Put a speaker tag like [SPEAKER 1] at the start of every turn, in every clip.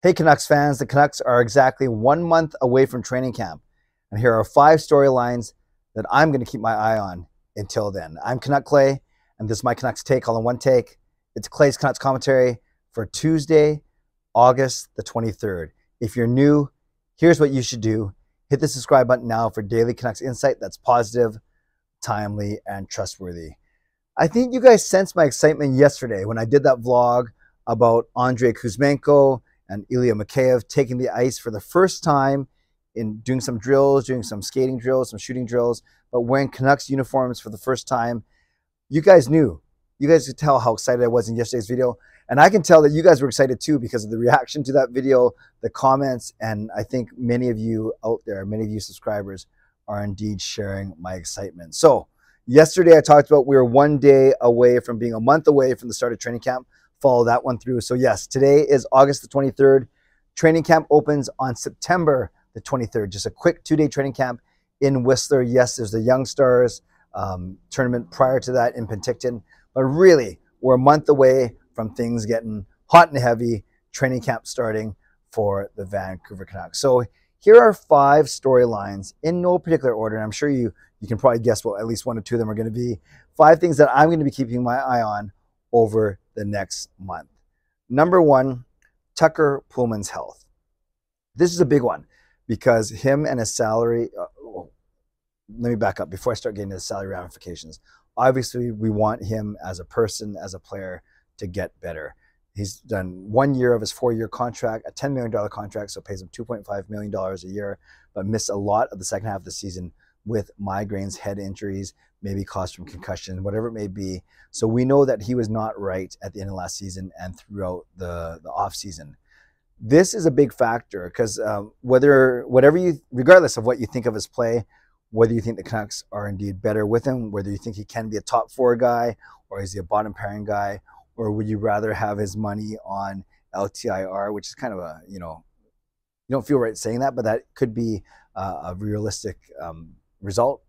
[SPEAKER 1] Hey Canucks fans, the Canucks are exactly 1 month away from training camp. And here are 5 storylines that I'm going to keep my eye on until then. I'm Canuck Clay, and this is my Canucks take all in one take. It's Clay's Canucks commentary for Tuesday, August the 23rd. If you're new, here's what you should do. Hit the subscribe button now for daily Canucks insight that's positive, timely, and trustworthy. I think you guys sensed my excitement yesterday when I did that vlog about Andrei Kuzmenko and Ilya Mikheyev taking the ice for the first time in doing some drills, doing some skating drills, some shooting drills, but wearing Canucks uniforms for the first time. You guys knew. You guys could tell how excited I was in yesterday's video. And I can tell that you guys were excited too because of the reaction to that video, the comments, and I think many of you out there, many of you subscribers are indeed sharing my excitement. So yesterday I talked about we were 1 day away from being a month away from the start of training camp. Follow that one through. So yes, today is August the 23rd. Training camp opens on September the 23rd. Just a quick 2-day training camp in Whistler. Yes, there's the Young Stars tournament prior to that in Penticton. But really, we're a month away from things getting hot and heavy, training camp starting for the Vancouver Canucks. So here are 5 storylines in no particular order. And I'm sure you can probably guess what at least 1 or 2 of them are going to be. 5 things that I'm going to be keeping my eye on over the next month. Number 1, Tucker Poolman's health. This is a big one because him and his salary, let me back up before I start getting into the salary ramifications. Obviously, we want him as a person, as a player, to get better. He's done 1 year of his 4-year contract, a $10 million contract, so pays him $2.5 million a year, but missed a lot of the second half of the season with migraines, head injuries, maybe caused from concussion, whatever it may be. So we know that he was not right at the end of last season and throughout the off season. This is a big factor because regardless of what you think of his play, whether you think the Canucks are indeed better with him, whether you think he can be a top 4 guy, or is he a bottom pairing guy, or would you rather have his money on LTIR, which is kind of a, you don't feel right saying that, but that could be a realistic result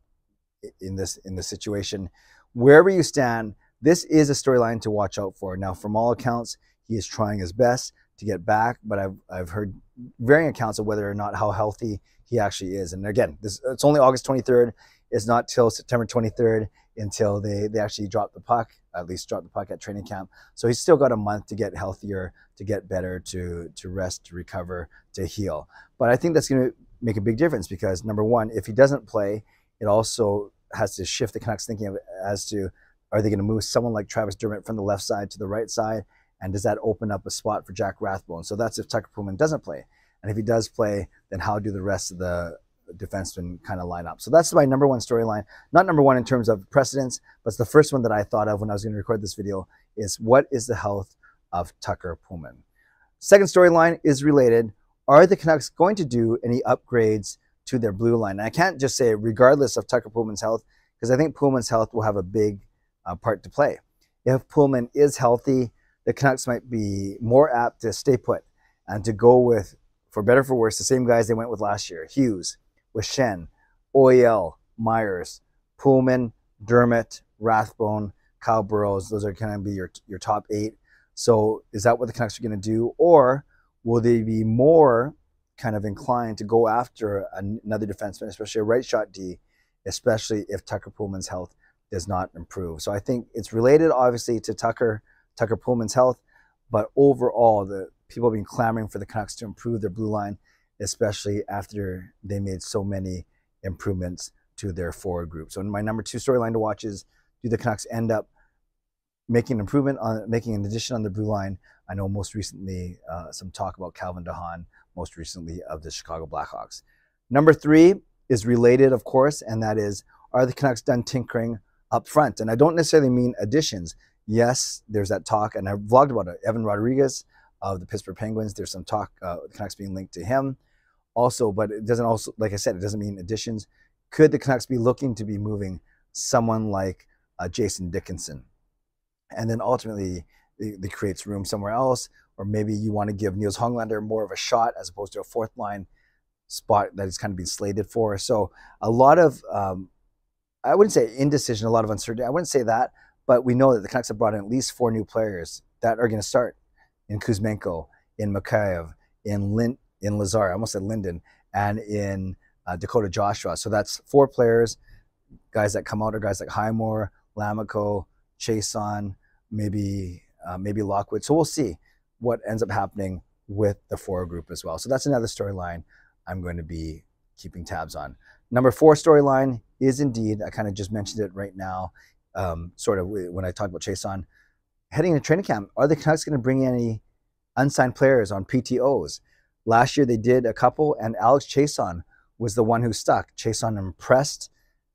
[SPEAKER 1] in this situation. Wherever you stand, this is a storyline to watch out for. Now, from all accounts, he is trying his best to get back, but I've heard varying accounts of whether or not how healthy he actually is. And again, it's only August 23rd. It's not till September 23rd until they actually drop the puck, at least drop the puck at training camp. So he's still got a month to get healthier, to get better, to rest, to recover, to heal. But I think that's going to make a big difference because, number 1, if he doesn't play, it also has to shift the Canucks thinking of as to, are they going to move someone like Travis Dermott from the left side to the right side? And does that open up a spot for Jack Rathbone? So that's if Tucker Poolman doesn't play. And if he does play, then how do the rest of the defensemen kind of line up? So that's my number 1 storyline. Not number 1 in terms of precedence, but it's the first one that I thought of when I was going to record this video is what is the health of Tucker Poolman? Second storyline is related. Are the Canucks going to do any upgrades to their blue line? And I can't just say regardless of Tucker Poolman's health, because I think Poolman's health will have a big part to play. If Poolman is healthy, the Canucks might be more apt to stay put and to go with, for better or for worse, the same guys they went with last year. Hughes, with Schenn, OEL, Myers, Poolman, Dermott, Rathbone, Kyle Burrows. Those are going to be your top 8. So is that what the Canucks are going to do? Or will they be more kind of inclined to go after another defenseman, especially a right shot D, especially if Tucker Poolman's health does not improve? So I think it's related, obviously, to Tucker Poolman's health, but overall, the people have been clamoring for the Canucks to improve their blue line, especially after they made so many improvements to their forward group. So my number 2 storyline to watch is, do the Canucks end up making an addition on the blue line? I know most recently some talk about Calvin DeHaan, most recently of the Chicago Blackhawks. Number 3 is related, of course, and that is, are the Canucks done tinkering up front? And I don't necessarily mean additions. Yes, there's that talk, and I vlogged about it. Evan Rodriguez of the Pittsburgh Penguins, there's some talk, the Canucks being linked to him also, but it doesn't also, like I said, it doesn't mean additions. Could the Canucks be looking to be moving someone like Jason Dickinson? And then ultimately, it creates room somewhere else, or maybe you want to give Nils Honglander more of a shot as opposed to a 4th line spot that he's kind of been slated for. So a lot of, I wouldn't say indecision, a lot of uncertainty. I wouldn't say that, but we know that the Canucks have brought in at least 4 new players that are going to start in Kuzmenko, in Mikheyev, in Lazar, I almost said Linden, and in Dakota Joshua. So that's 4 players. Guys that come out are guys like Highmore, Lamico, Chason, maybe Lockwood. So we'll see what ends up happening with the 4 group as well. So that's another storyline I'm going to be keeping tabs on. Number 4 storyline is indeed, I kind of just mentioned it right now, sort of when I talked about Chason. Heading into training camp, are the Canucks going to bring any unsigned players on PTOs? Last year they did a couple, and Alex Chason was the one who stuck. Chason impressed,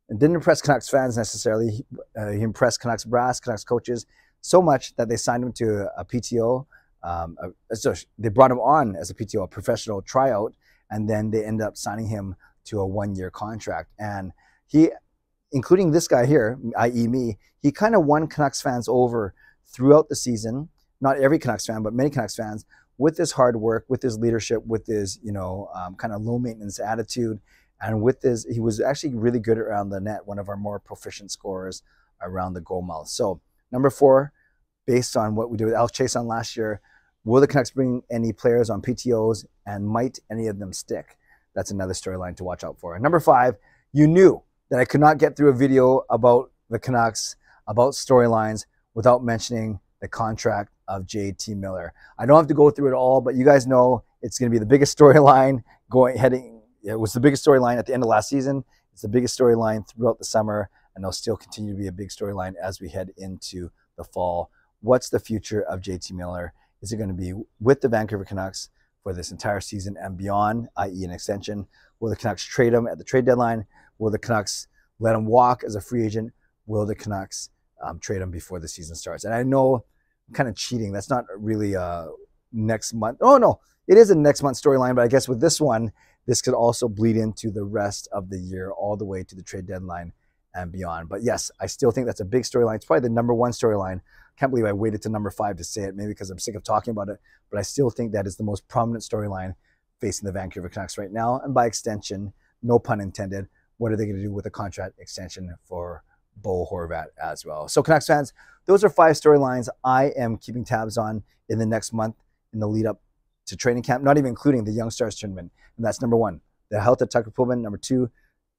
[SPEAKER 1] and didn't impress Canucks fans necessarily. He impressed Canucks brass, Canucks coaches, so much that they signed him to a PTO. So they brought him on as a PTO, a professional tryout, and then they ended up signing him to a 1-year contract. And he, including this guy here, i.e. me, he kind of won Canucks fans over throughout the season. Not every Canucks fan, but many Canucks fans, with his hard work, with his leadership, with his, kind of low maintenance attitude. And with his, he was actually really good around the net, one of our more proficient scorers around the goal mouth. So number 4, based on what we did with Alex Chason last year, will the Canucks bring any players on PTOs, and might any of them stick? That's another storyline to watch out for. And number 5, you knew that I could not get through a video about the Canucks, about storylines, without mentioning the contract of JT Miller. I don't have to go through it all, but you guys know it's going to be the biggest storyline it was the biggest storyline at the end of last season. It's the biggest storyline throughout the summer, and it'll still continue to be a big storyline as we head into the fall. What's the future of JT Miller? Is it going to be with the Vancouver Canucks for this entire season and beyond, i.e. an extension? Will the Canucks trade him at the trade deadline? Will the Canucks let him walk as a free agent? Will the Canucks trade him before the season starts? And I know I'm kind of cheating. That's not really next month. Oh, no, it is a next month storyline, but I guess with this one, this could also bleed into the rest of the year, all the way to the trade deadline and beyond. But yes, I still think that's a big storyline. It's probably the number 1 storyline. I can't believe I waited to number 5 to say it, maybe because I'm sick of talking about it, but I still think that is the most prominent storyline facing the Vancouver Canucks right now. And by extension, no pun intended, what are they going to do with a contract extension for Bo Horvat as well? So Canucks fans, those are 5 storylines I am keeping tabs on in the next month in the lead up to training camp, not even including the Young Stars tournament. And that's number 1, the health of Tucker Poolman. Number 2,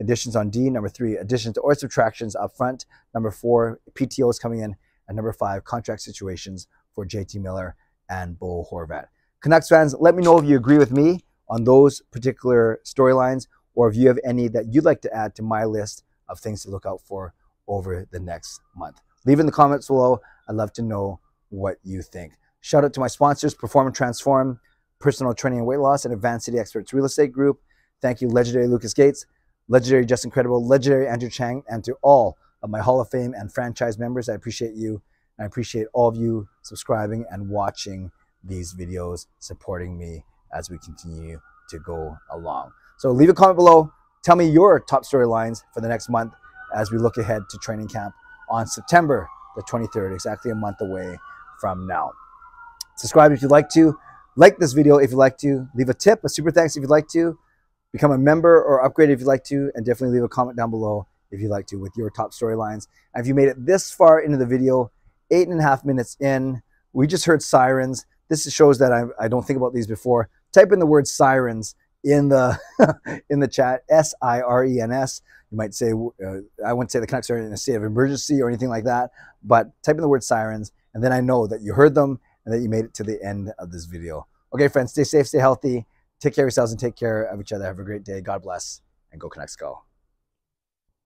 [SPEAKER 1] additions on D. Number 3, additions or subtractions up front. Number 4, PTOs coming in. And number 5, contract situations for JT Miller and Bo Horvat. Canucks fans, let me know if you agree with me on those particular storylines, or if you have any that you'd like to add to my list of things to look out for over the next month. Leave in the comments below. I'd love to know what you think. Shout out to my sponsors, Perform and Transform, Personal Training and Weight Loss, and Advanced City Experts Real Estate Group. Thank you, legendary Lucas Gates, legendary Just Incredible, legendary Andrew Chang, and to all of my Hall of Fame and franchise members. I appreciate you, and I appreciate all of you subscribing and watching these videos, supporting me as we continue to go along. So leave a comment below. Tell me your top storylines for the next month as we look ahead to training camp on September the 23rd, exactly a month away from now. Subscribe if you'd like to. Like this video if you'd like to. Leave a tip, a super thanks if you'd like to. Become a member or upgrade if you'd like to. And definitely leave a comment down below if you'd like to with your top storylines. And if you made it this far into the video, 8.5 minutes in, we just heard sirens. This shows that I don't think about these before. Type in the word sirens in the in the chat, S-I-R-E-N-S. You might say, I wouldn't say the Canucks are in a state of emergency or anything like that, but type in the word sirens, and then I know that you heard them and that you made it to the end of this video. Okay, friends, stay safe, stay healthy, take care of yourselves, and take care of each other. Have a great day. God bless, and go Canucks go.